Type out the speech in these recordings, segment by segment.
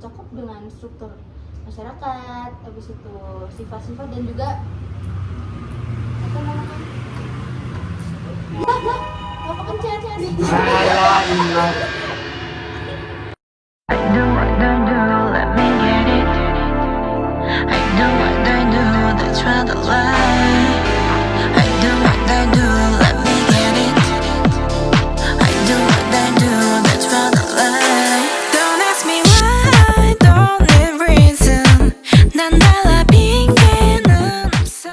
cocok dengan struktur masyarakat, habis itu sifat-sifat dan juga apa namanya? Apa pencet-pencet nih? I do what I do, let me get it. I do what I do, that's rather lie. I do what I do, let me get it. I do what I do, that's rather lie. Don't ask me why, don't need reason. 난 달라 핑계는 없어.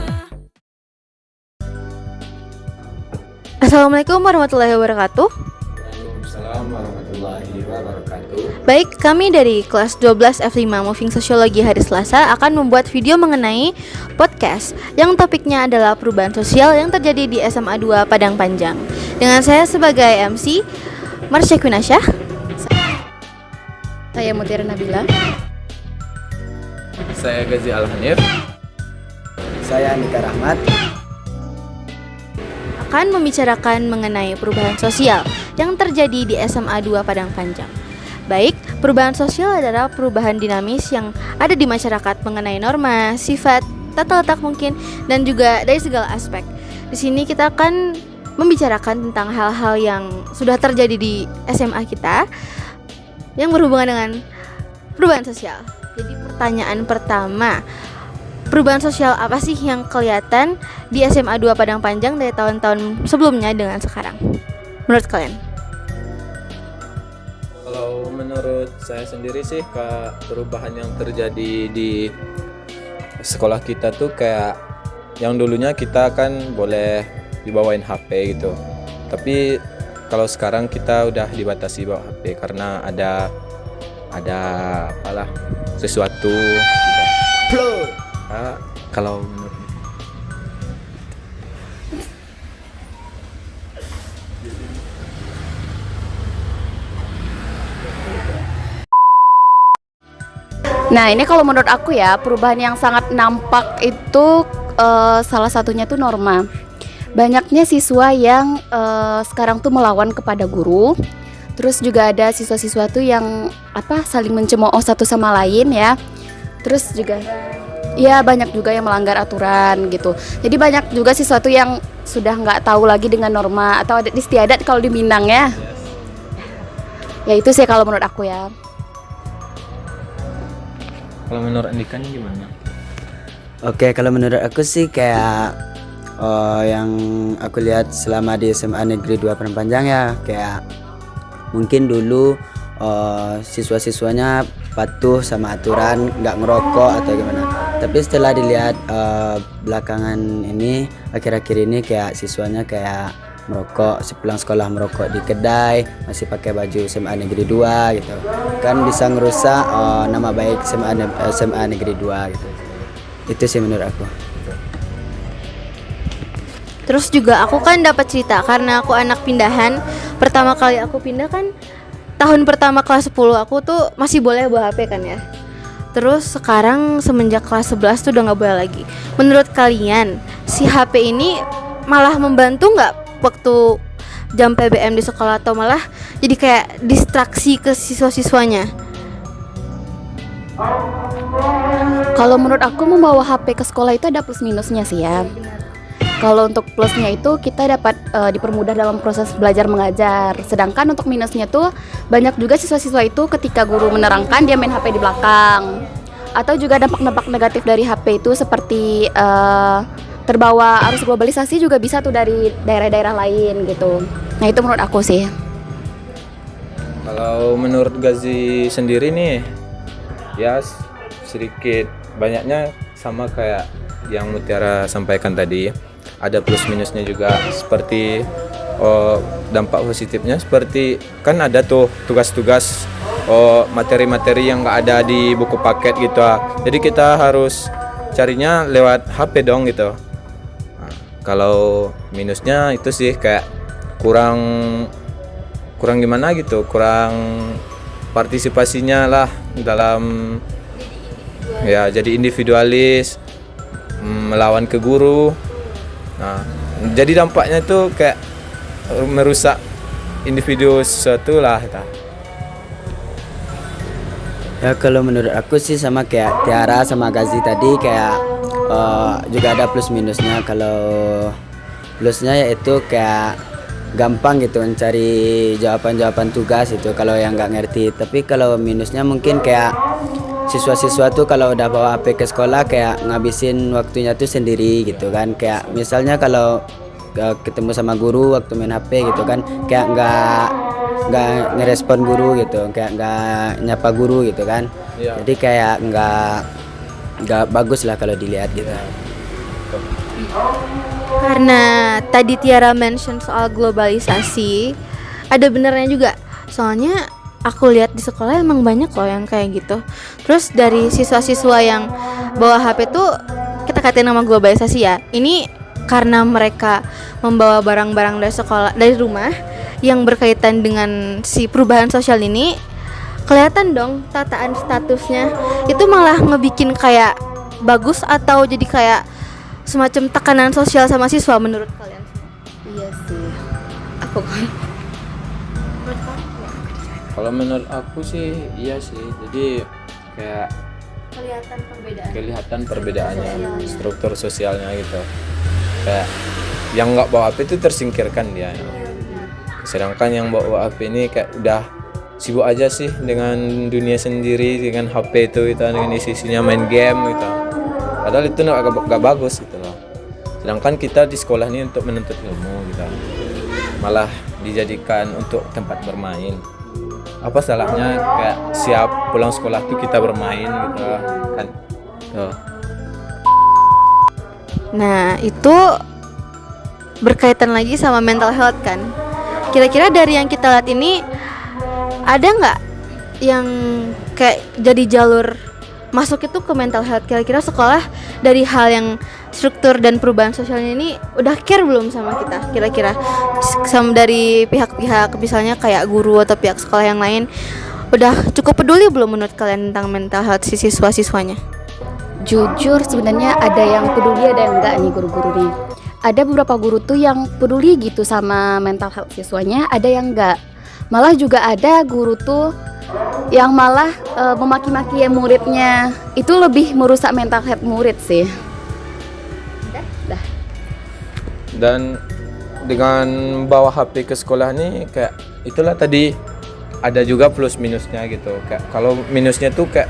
Assalamualaikum warahmatullahi wabarakatuh. Waalaikumsalam warahmatullahi wabarakatuh. Baik, kami dari kelas 12 F5 Moving Sosiologi hari Selasa akan membuat video mengenai podcast yang topiknya adalah perubahan sosial yang terjadi di SMA 2 Padang Panjang. Dengan saya sebagai MC, Marsha Quinasyah. Saya Mutiara Nabila. Saya Gazi Al-Hanif. Saya Andika Rahmat. Akan membicarakan mengenai perubahan sosial yang terjadi di SMA 2 Padang Panjang. Baik, perubahan sosial adalah perubahan dinamis yang ada di masyarakat mengenai norma, sifat, tata letak mungkin, dan juga dari segala aspek. Di sini kita akan membicarakan tentang hal-hal yang sudah terjadi di SMA kita yang berhubungan dengan perubahan sosial. Jadi pertanyaan pertama, perubahan sosial apa sih yang kelihatan di SMA 2 Padang Panjang dari tahun-tahun sebelumnya dengan sekarang? Menurut kalian? Kalau menurut saya sendiri sih, perubahan yang terjadi di sekolah kita tuh kayak yang dulunya kita kan boleh dibawain HP gitu. Tapi kalau sekarang kita udah dibatasi bawa HP karena ada apalah sesuatu gitu. Kalau menurut Nah, ini kalau menurut aku ya, perubahan yang sangat nampak itu salah satunya tuh norma. Banyaknya siswa yang sekarang tuh melawan kepada guru. Terus juga ada siswa-siswa tuh yang saling mencemooh satu sama lain ya. Terus juga ya banyak juga yang melanggar aturan gitu. Jadi banyak juga siswa tuh yang sudah nggak tahu lagi dengan norma atau adat istiadat kalau di Minang ya. Ya itu sih kalau menurut aku ya. Kalau menurut Andika nih gimana? Oke, kalau menurut aku sih kayak yang aku lihat selama di SMA Negeri 2 Padang Panjang ya, kayak mungkin dulu siswa-siswanya patuh sama aturan, nggak ngerokok atau gimana. Tapi setelah dilihat belakangan ini, akhir-akhir ini kayak siswanya kayak merokok, sepulang sekolah merokok di kedai, masih pakai baju SMA Negeri 2 gitu. Kan bisa ngerusak nama baik SMA Negeri 2 gitu. Itu sih menurut aku. Terus juga aku kan dapat cerita karena aku anak pindahan. Pertama kali aku pindah kan tahun pertama kelas 10 aku tuh masih boleh bawa HP kan ya. Terus sekarang semenjak kelas 11 tuh udah gak boleh lagi. Menurut kalian si HP ini malah membantu gak waktu jam PBM di sekolah atau malah jadi kayak distraksi ke siswa-siswanya? Kalau menurut aku membawa HP ke sekolah itu ada plus minusnya sih ya. Kalau untuk plusnya itu kita dapat dipermudah dalam proses belajar mengajar. Sedangkan untuk minusnya tuh banyak juga siswa-siswa itu ketika guru menerangkan dia main HP di belakang. Atau juga dampak-dampak negatif dari HP itu seperti terbawa arus globalisasi juga bisa tuh dari daerah-daerah lain gitu. Nah itu menurut aku sih. Kalau menurut Gazi sendiri nih, ya sedikit banyaknya sama kayak yang Mutiara sampaikan tadi. Ada plus minusnya juga, seperti dampak positifnya seperti kan ada tuh tugas-tugas materi-materi yang nggak ada di buku paket gitu. Jadi kita harus carinya lewat HP dong gitu. Nah, kalau minusnya itu sih kayak kurang gimana gitu, kurang partisipasinya lah dalam ya, jadi individualis, melawan ke guru. Nah, jadi dampaknya tuh kayak merusak individu sesuatu lah. Ya kalau menurut aku sih sama kayak Tiara sama Gazi tadi kayak juga ada plus minusnya. Kalau plusnya yaitu kayak gampang gitu mencari jawaban-jawaban tugas itu kalau yang nggak ngerti. Tapi kalau minusnya mungkin kayak siswa-siswa tuh kalau udah bawa HP ke sekolah kayak ngabisin waktunya tuh sendiri gitu kan. Kayak misalnya kalau ketemu sama guru waktu main HP gitu kan kayak nggak ngerespon guru gitu, kayak nggak nyapa guru gitu kan. Iya. Jadi kayak nggak bagus lah kalau dilihat gitu. Karena tadi Tiara mention soal globalisasi, ada benernya juga. Soalnya aku lihat di sekolah emang banyak loh yang kayak gitu. Terus dari siswa-siswa yang bawa HP tuh kita katain nama globalisasi ya. Ini karena mereka membawa barang-barang dari sekolah, dari rumah yang berkaitan dengan si perubahan sosial ini, kelihatan dong tataan statusnya itu malah ngebikin kayak bagus atau jadi kayak semacam tekanan sosial sama siswa menurut kalian? Iya sih. Aku Kalau menurut aku sih iya sih. Jadi kayak kelihatan perbedaannya, struktur sosialnya gitu. Kayak yang nggak bawa HP itu tersingkirkan dia. Sedangkan yang bawa HP ini kayak udah sibuk aja sih dengan dunia sendiri, dengan HP itu dengan isinya main game gitu. Padahal itu nggak bagus gitu loh. Sedangkan kita di sekolah ini untuk menuntut ilmu gitu. Malah dijadikan untuk tempat bermain. Apa salahnya kayak siap pulang sekolah tuh kita bermain gitu kan. Tuh. Nah, itu berkaitan lagi sama mental health kan. Kira-kira dari yang kita lihat ini ada nggak yang kayak jadi jalur masuk itu ke mental health? Kira-kira sekolah dari hal yang struktur dan perubahan sosialnya ini udah care belum sama kita? Kira-kira sama dari pihak-pihak misalnya kayak guru atau pihak sekolah yang lain udah cukup peduli belum menurut kalian tentang mental health si siswa-siswanya? jujur sebenarnya ada yang peduli ada yang enggak nih guru-guru nih. Ada beberapa guru tuh yang peduli gitu sama mental health siswanya, ada yang enggak. Malah juga ada guru tuh yang malah memaki-maki muridnya. Itu lebih merusak mental health murid sih. Dah. Dan dengan bawa HP ke sekolah nih kayak itulah tadi ada juga plus minusnya gitu. Kayak kalau minusnya tuh kayak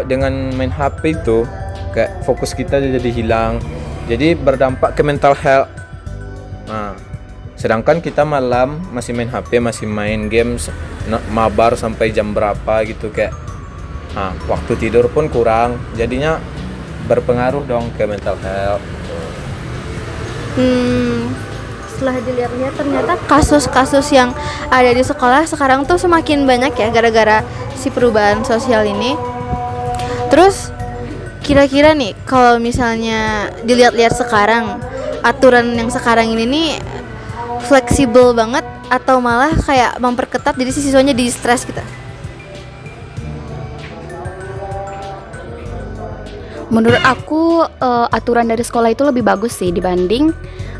dengan main HP itu kayak fokus kita jadi hilang. Jadi berdampak ke mental health. Nah, sedangkan kita malam masih main HP, masih main games, mabar sampai jam berapa gitu kayak. Nah, waktu tidur pun kurang. Jadinya berpengaruh dong ke mental health. Setelah dilihat-lihat ternyata kasus-kasus yang ada di sekolah sekarang tuh semakin banyak ya gara-gara si perubahan sosial ini. Terus kira-kira nih kalau misalnya dilihat-lihat sekarang aturan yang sekarang ini nih fleksibel banget atau malah kayak memperketat jadi si siswanya di stres gitu? Menurut aku aturan dari sekolah itu lebih bagus sih dibanding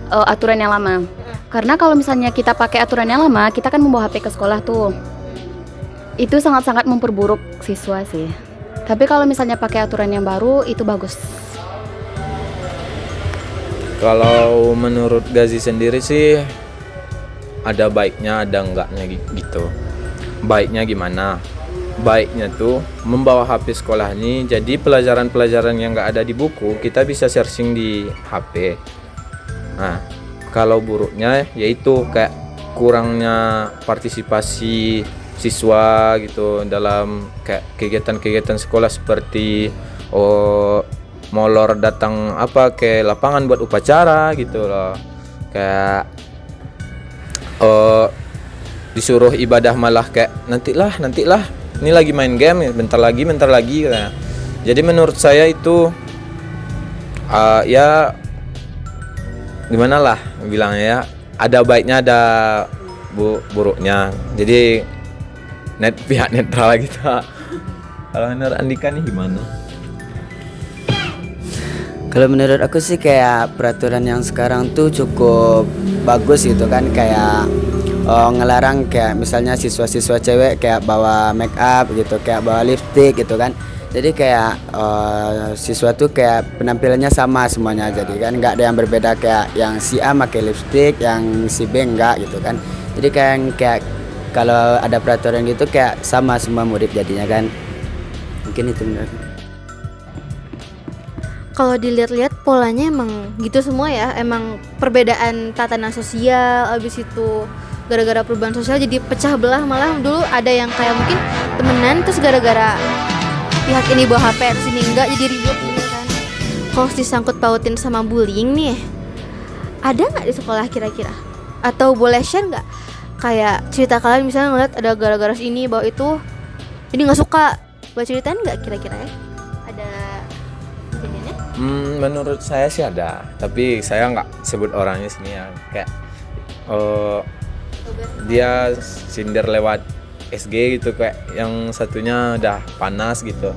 aturan yang lama. Karena kalau misalnya kita pakai aturan yang lama, kita kan membawa HP ke sekolah tuh. Itu sangat-sangat memperburuk siswa sih. Tapi kalau misalnya pakai aturan yang baru, itu bagus. Kalau menurut Gazi sendiri sih ada baiknya, ada enggaknya gitu. Baiknya gimana? Baiknya tuh membawa HP sekolah ini jadi pelajaran-pelajaran yang nggak ada di buku kita bisa searching di HP. Nah, kalau buruknya yaitu kayak kurangnya partisipasi siswa gitu dalam kayak kegiatan-kegiatan sekolah seperti molor datang ke lapangan buat upacara gitu loh. Kayak disuruh ibadah malah kayak nantilah ini lagi main game bentar lagi gitu. Jadi menurut saya itu ya gimana lah bilangnya ya, ada baiknya ada buruknya. Jadi pihak netral gitu. Kalau menurut Andika nih gimana? Kalau menurut aku sih kayak peraturan yang sekarang tuh cukup bagus gitu kan, kayak ngelarang kayak misalnya siswa-siswa cewek kayak bawa make up gitu, kayak bawa lipstick gitu kan. Jadi kayak siswa tuh kayak penampilannya sama semuanya, jadi kan nggak ada yang berbeda kayak yang si A pakai lipstick, yang si B enggak gitu kan. Jadi kayak kalau ada peraturan gitu kayak sama semua murid jadinya kan. Mungkin itu menurut. Kalau dilihat-lihat polanya emang gitu semua ya. Emang perbedaan tatanan sosial, abis itu gara-gara perubahan sosial jadi pecah belah. Malah dulu ada yang kayak mungkin temenan terus gara-gara pihak ini bawa HP, terus ini enggak, jadi ribut gitu kan. Kalau disangkut pautin sama bullying nih, ada nggak di sekolah kira-kira? Atau boleh share nggak? Kayak cerita kalian misalnya ngeliat ada gara-gara ini bawa itu, jadi nggak suka. Boleh ceritain nggak kira-kira ya? Ada kejadiannya? Menurut saya sih ada, tapi saya nggak sebut orangnya sini ya. Kayak dia sindir lewat SG gitu, kayak yang satunya udah panas gitu.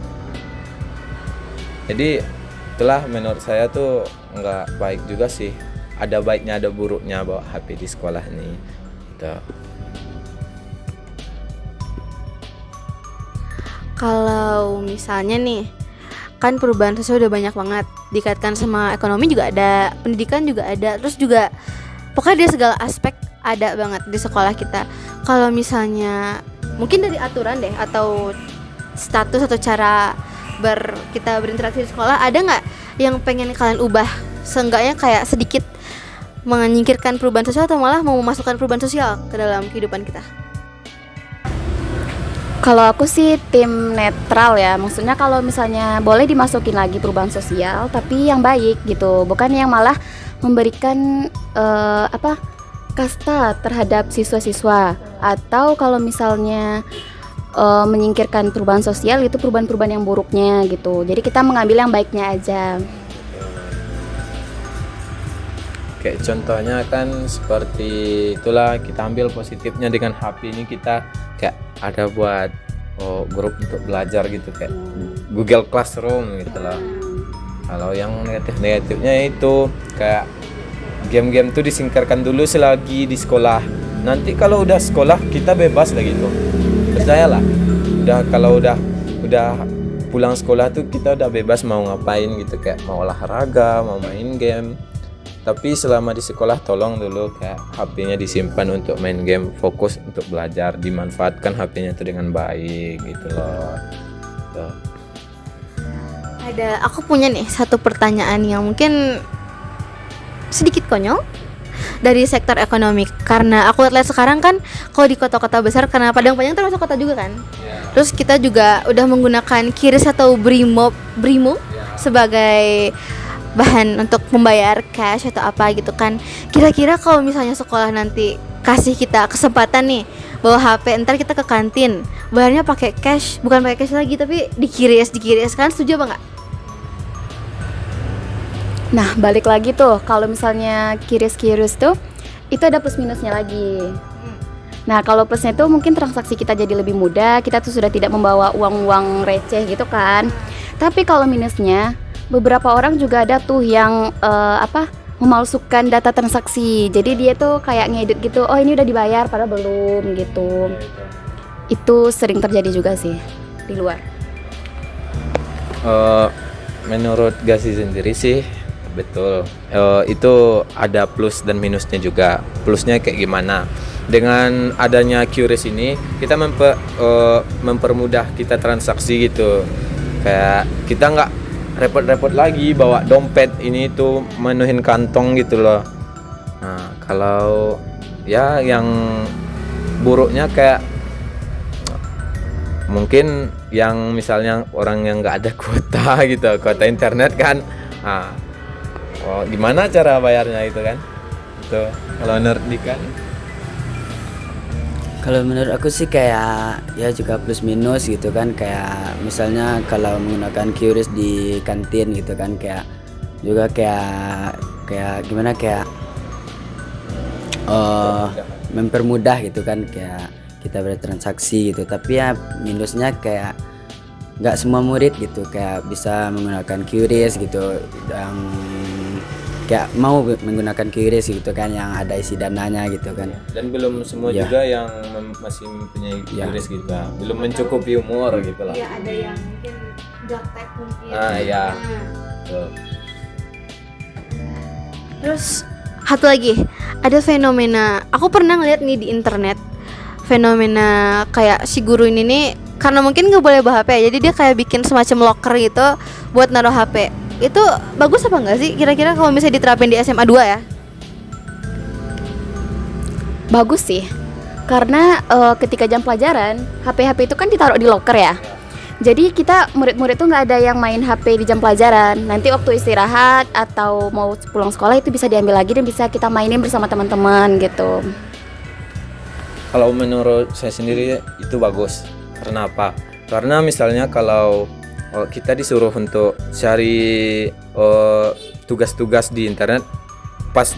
Jadi itulah menurut saya tuh nggak baik juga sih. Ada baiknya ada buruknya bawa HP di sekolah ini. Gitu. Kalau misalnya nih, kan perubahan sosial udah banyak banget, dikaitkan sama ekonomi juga ada, pendidikan juga ada, terus juga pokoknya dari segala aspek ada banget di sekolah kita. Kalau misalnya mungkin dari aturan deh, atau status atau cara kita berinteraksi di sekolah, ada nggak yang pengen kalian ubah? Seenggaknya kayak sedikit menyingkirkan perubahan sosial atau malah mau memasukkan perubahan sosial ke dalam kehidupan kita. Kalau aku sih tim netral ya, maksudnya kalau misalnya boleh dimasukin lagi perubahan sosial, tapi yang baik gitu, bukan yang malah memberikan kasta terhadap siswa-siswa, atau kalau misalnya menyingkirkan perubahan sosial itu perubahan-perubahan yang buruknya gitu. Jadi kita mengambil yang baiknya aja. Kayak contohnya kan seperti itulah, kita ambil positifnya dengan HP ini, kita kayak ada buat grup untuk belajar gitu, kayak Google Classroom gitu lah. Kalau yang negatifnya itu kayak game-game tuh disingkirkan dulu selagi di sekolah. Nanti kalau udah sekolah kita bebas lah gitu. Percayalah. Kalau udah pulang sekolah tuh kita udah bebas mau ngapain gitu, kayak mau olahraga, mau main game. Tapi selama di sekolah tolong dulu kayak HP-nya disimpan untuk main game, fokus untuk belajar, dimanfaatkan HP-nya itu dengan baik gitu loh. Tuh. Aku punya nih satu pertanyaan yang mungkin sedikit konyol dari sektor ekonomi, karena aku lihat sekarang kan kalau di kota-kota besar, karena Padang Panjang termasuk kota juga kan. Terus kita juga udah menggunakan QRIS atau Brimo sebagai bahan untuk membayar cash atau apa gitu kan. Kira-kira kalau misalnya sekolah nanti kasih kita kesempatan nih bawa HP, ntar kita ke kantin bayarnya pakai cash, bukan pakai cash lagi tapi dikiris kan, setuju apa nggak? Nah, balik lagi tuh, kalau misalnya kiris tuh itu ada plus minusnya lagi. Nah, kalau plusnya tuh mungkin transaksi kita jadi lebih mudah, kita tuh sudah tidak membawa uang-uang receh gitu kan. Tapi kalau minusnya, beberapa orang juga ada tuh yang memalsukan data transaksi. Jadi dia tuh kayak ngedit gitu, oh ini udah dibayar padahal belum gitu. Itu sering terjadi juga sih di luar. Menurut Gasi sendiri sih betul. Itu ada plus dan minusnya juga. Plusnya kayak gimana? Dengan adanya QRIS ini kita mempermudah kita transaksi gitu. Kayak kita nggak repot-repot lagi bawa dompet ini tuh menuhin kantong gitu loh. Nah, kalau ya yang buruknya kayak mungkin yang misalnya orang yang nggak ada kuota gitu, kuota internet kan. Nah, gimana cara bayarnya itu kan? Itu kalau nerdikan. Kalau menurut aku sih kayak ya juga plus minus gitu kan, kayak misalnya kalau menggunakan QRIS di kantin gitu kan, kayak juga kayak gimana, kayak mempermudah gitu kan, kayak kita bertransaksi gitu. Tapi ya minusnya kayak nggak semua murid gitu kayak bisa menggunakan QRIS gitu, kayak mau menggunakan QRIS gitu kan yang ada isi dananya gitu kan. Dan belum semua Ya. juga yang masih mempunyai Ya. QRIS gitu. Belum mencukupi umur gitu lah. Iya, ada yang mungkin gaptek mungkin. Ah, iya. Nah, Tuh. terus satu lagi, ada fenomena, aku pernah ngeliat nih di internet, fenomena kayak si guru ini nih, karena mungkin nggak boleh bawa HP ya, jadi dia kayak bikin semacam locker gitu buat naruh HP. Itu bagus apa enggak sih kira-kira kalau misalnya diterapin di SMA 2 ya? Bagus sih, karena ketika jam pelajaran HP itu kan ditaruh di locker ya. Jadi kita murid-murid tuh nggak ada yang main HP di jam pelajaran. Nanti waktu istirahat atau mau pulang sekolah itu bisa diambil lagi dan bisa kita mainin bersama teman-teman gitu. Kalau menurut saya sendiri itu bagus. Karena apa? Karena misalnya kalau kita disuruh untuk cari tugas-tugas di internet, pas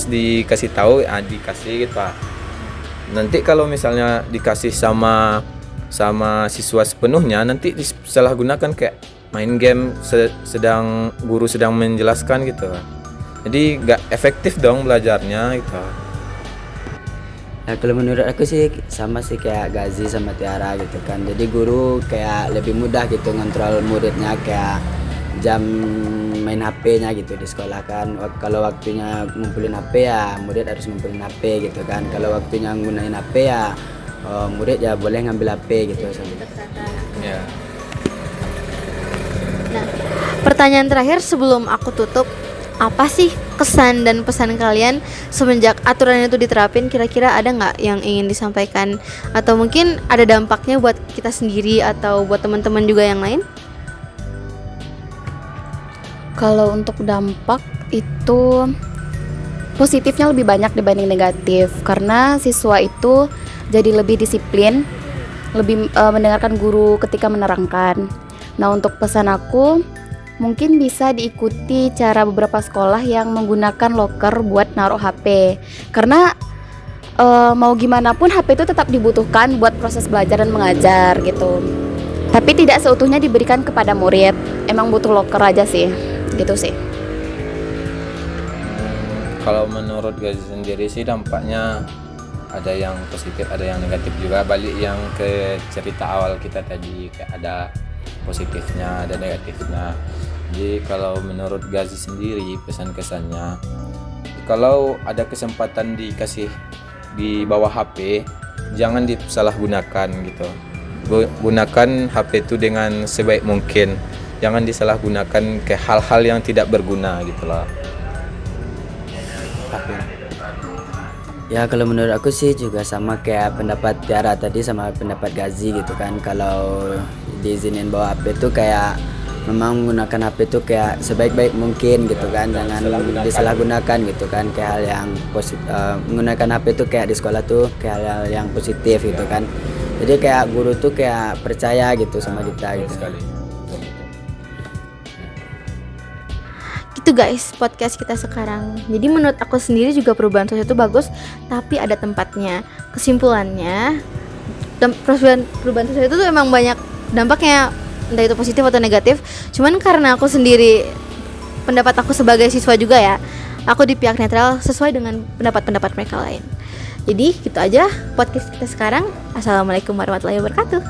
dikasih tahu, dikasih gitu Pak. Nanti kalau misalnya dikasih sama siswa sepenuhnya, nanti disalahgunakan kayak main game sedang guru sedang menjelaskan gitu. Jadi nggak efektif dong belajarnya gitu. Nah kalau menurut aku sih sama sih kayak Gazi sama Tiara gitu kan. Jadi guru kayak lebih mudah gitu ngontrol muridnya, kayak jam main HP-nya gitu di sekolah kan. Kalau waktunya ngumpulin HP ya murid harus ngumpulin HP gitu kan. Kalau waktunya nggunain HP ya murid ya boleh ngambil HP gitu. Ya. Nah, pertanyaan terakhir sebelum aku tutup, apa sih kesan dan pesan kalian semenjak aturan itu diterapin? Kira-kira ada nggak yang ingin disampaikan, atau mungkin ada dampaknya buat kita sendiri atau buat teman-teman juga yang lain? Kalau untuk dampak itu positifnya lebih banyak dibanding negatif, karena siswa itu jadi lebih disiplin, lebih mendengarkan guru ketika menerangkan. Nah, untuk pesan aku mungkin bisa diikuti cara beberapa sekolah yang menggunakan locker buat naruh HP. Karena mau gimana pun HP itu tetap dibutuhkan buat proses belajar dan mengajar gitu. Tapi tidak seutuhnya diberikan kepada murid. Emang butuh locker aja sih. Gitu sih. Kalau menurut Gazi sendiri sih dampaknya ada yang positif, ada yang negatif juga. Balik yang ke cerita awal kita tadi, kayak ada positifnya, ada negatifnya. Jadi kalau menurut Gazi sendiri pesan kesannya, kalau ada kesempatan dikasih di bawah HP, jangan disalahgunakan gitu. Gunakan HP itu dengan sebaik mungkin. Jangan disalahgunakan ke hal-hal yang tidak berguna gitu lah. Ya kalau menurut aku sih juga sama kayak pendapat Tiara tadi sama pendapat Gazi gitu kan. Kalau diizinin bawa HP tuh kayak memang menggunakan HP tuh kayak sebaik-baik mungkin gitu kan, jangan disalahgunakan gitu kan, kayak hal yang positif. Menggunakan HP tuh kayak di sekolah tuh kayak hal yang positif gitu kan. Jadi kayak guru tuh kayak percaya gitu sama kita gitu. Sekali. Gitu guys, podcast kita sekarang. Jadi menurut aku sendiri juga perubahan sosial itu bagus, tapi ada tempatnya. Kesimpulannya, perubahan sosial itu tuh emang banyak dampaknya, entah itu positif atau negatif. Cuman karena aku sendiri, pendapat aku sebagai siswa juga ya, aku di pihak netral sesuai dengan pendapat-pendapat mereka lain. Jadi gitu aja podcast kita sekarang. Assalamualaikum warahmatullahi wabarakatuh.